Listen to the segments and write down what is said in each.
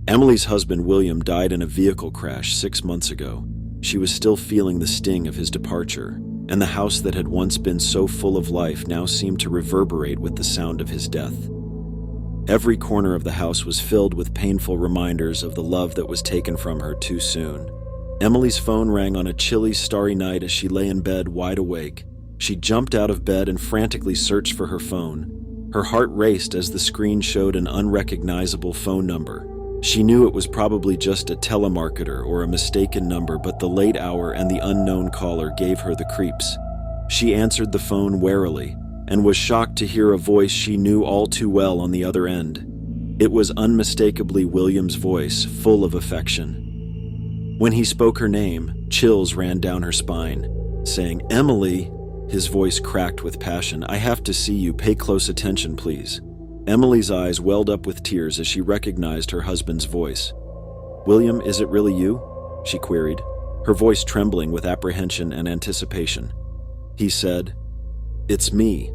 Emily's husband, William, died in a vehicle crash 6 months ago. She was still feeling the sting of his departure, and the house that had once been so full of life now seemed to reverberate with the sound of his death. Every corner of the house was filled with painful reminders of the love that was taken from her too soon. Emily's phone rang on a chilly, starry night as she lay in bed, wide awake. She jumped out of bed and frantically searched for her phone. Her heart raced as the screen showed an unrecognizable phone number. She knew it was probably just a telemarketer or a mistaken number, but the late hour and the unknown caller gave her the creeps. She answered the phone warily and was shocked to hear a voice she knew all too well on the other end. It was unmistakably William's voice, full of affection. When he spoke her name, chills ran down her spine, saying, "Emily," his voice cracked with passion. "I have to see you. Pay close attention, please." Emily's eyes welled up with tears as she recognized her husband's voice. "William, is it really you?" she queried, her voice trembling with apprehension and anticipation. He said, "It's me,"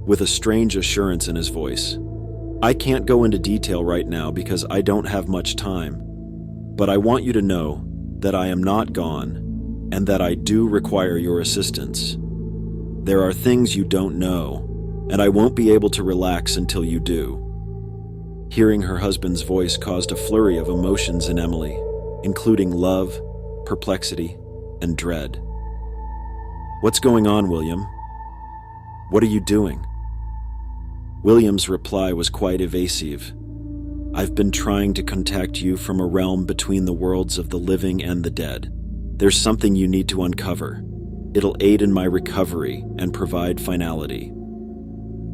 with a strange assurance in his voice. "I can't go into detail right now because I don't have much time, but I want you to know that I am not gone and that I do require your assistance. There are things you don't know, and I won't be able to relax until you do." Hearing her husband's voice caused a flurry of emotions in Emily, including love, perplexity, and dread. "What's going on, William? What are you doing?" William's reply was quite evasive. "I've been trying to contact you from a realm between the worlds of the living and the dead. There's something you need to uncover. It'll aid in my recovery and provide finality."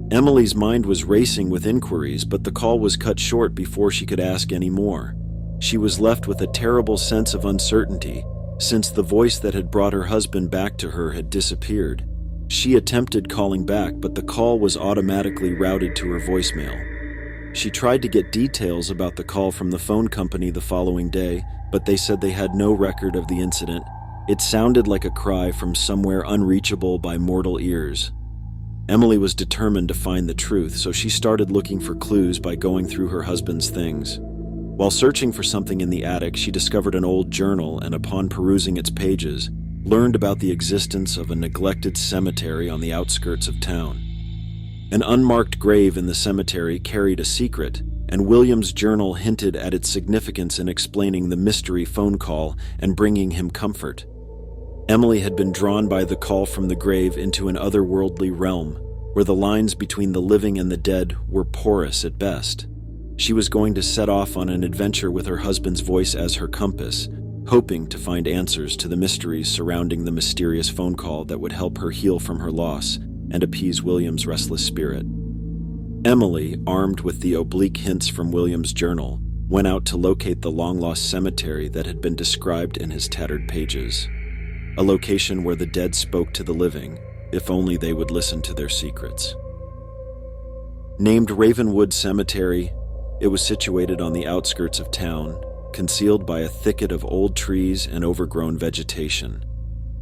Emily's mind was racing with inquiries, but the call was cut short before she could ask any more. She was left with a terrible sense of uncertainty, since the voice that had brought her husband back to her had disappeared. She attempted calling back, but the call was automatically routed to her voicemail. She tried to get details about the call from the phone company the following day, but they said they had no record of the incident. It sounded like a cry from somewhere unreachable by mortal ears. Emily was determined to find the truth, so she started looking for clues by going through her husband's things. While searching for something in the attic, she discovered an old journal and, upon perusing its pages, learned about the existence of a neglected cemetery on the outskirts of town. An unmarked grave in the cemetery carried a secret, and William's journal hinted at its significance in explaining the mystery phone call and bringing him comfort. Emily had been drawn by the call from the grave into an otherworldly realm, where the lines between the living and the dead were porous at best. She was going to set off on an adventure with her husband's voice as her compass, hoping to find answers to the mysteries surrounding the mysterious phone call that would help her heal from her loss and appease William's restless spirit. Emily, armed with the oblique hints from William's journal, went out to locate the long-lost cemetery that had been described in his tattered pages. A location where the dead spoke to the living, if only they would listen to their secrets. Named Ravenwood Cemetery, it was situated on the outskirts of town, concealed by a thicket of old trees and overgrown vegetation.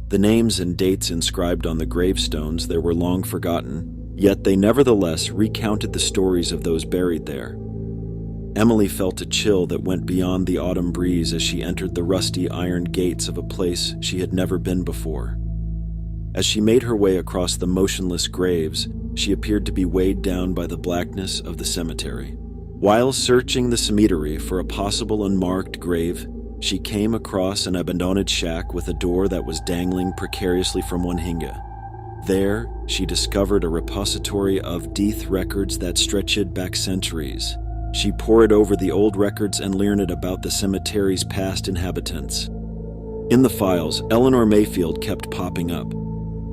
The names and dates inscribed on the gravestones there were long forgotten, yet they nevertheless recounted the stories of those buried there. Emily felt a chill that went beyond the autumn breeze as she entered the rusty iron gates of a place she had never been before. As she made her way across the motionless graves, she appeared to be weighed down by the blackness of the cemetery. While searching the cemetery for a possible unmarked grave, she came across an abandoned shack with a door that was dangling precariously from one hinge. There, she discovered a repository of death records that stretched back centuries. She pored over the old records and learned about the cemetery's past inhabitants. In the files, Eleanor Mayfield kept popping up.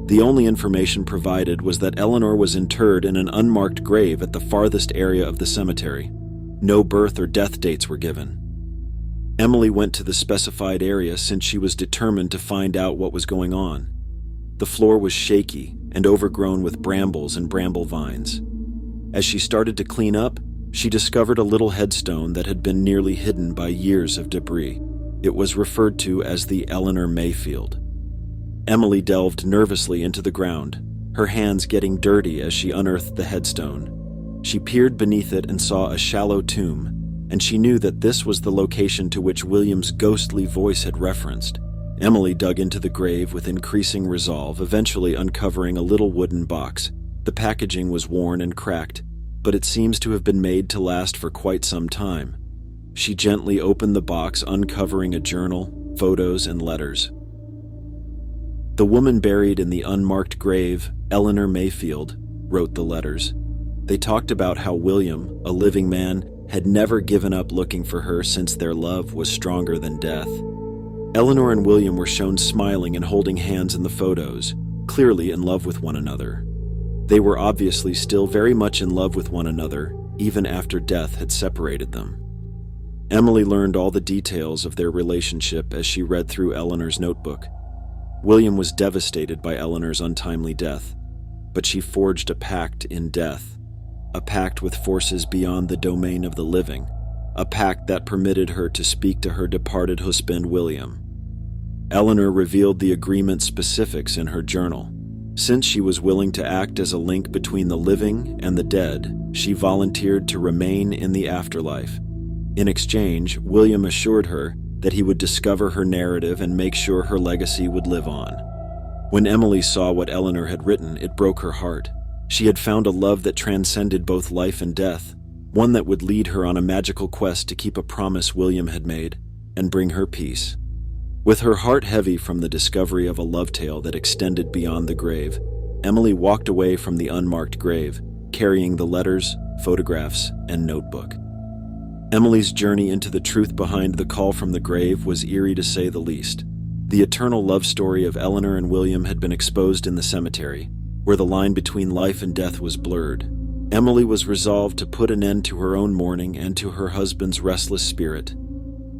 The only information provided was that Eleanor was interred in an unmarked grave at the farthest area of the cemetery. No birth or death dates were given. Emily went to the specified area since she was determined to find out what was going on. The floor was shaky and overgrown with brambles and bramble vines. As she started to clean up, she discovered a little headstone that had been nearly hidden by years of debris. It was referred to as the Eleanor Mayfield. Emily delved nervously into the ground, her hands getting dirty as she unearthed the headstone. She peered beneath it and saw a shallow tomb, and she knew that this was the location to which William's ghostly voice had referenced. Emily dug into the grave with increasing resolve, eventually uncovering a little wooden box. The packaging was worn and cracked, but it seems to have been made to last for quite some time. She gently opened the box, uncovering a journal, photos, and letters. The woman buried in the unmarked grave, Eleanor Mayfield, wrote the letters. They talked about how William, a living man, had never given up looking for her since their love was stronger than death. Eleanor and William were shown smiling and holding hands in the photos, clearly in love with one another. They were obviously still very much in love with one another, even after death had separated them. Emily learned all the details of their relationship as she read through Eleanor's notebook. William was devastated by Eleanor's untimely death, but she forged a pact in death, a pact with forces beyond the domain of the living, a pact that permitted her to speak to her departed husband William. Eleanor revealed the agreement's specifics in her journal. Since she was willing to act as a link between the living and the dead, she volunteered to remain in the afterlife. In exchange, William assured her that he would discover her narrative and make sure her legacy would live on. When Emily saw what Eleanor had written, it broke her heart. She had found a love that transcended both life and death, one that would lead her on a magical quest to keep a promise William had made and bring her peace. With her heart heavy from the discovery of a love tale that extended beyond the grave, Emily walked away from the unmarked grave, carrying the letters, photographs, and notebook. Emily's journey into the truth behind the call from the grave was eerie to say the least. The eternal love story of Eleanor and William had been exposed in the cemetery, where the line between life and death was blurred. Emily was resolved to put an end to her own mourning and to her husband's restless spirit.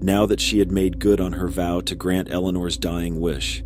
Now that she had made good on her vow to grant Eleanor's dying wish,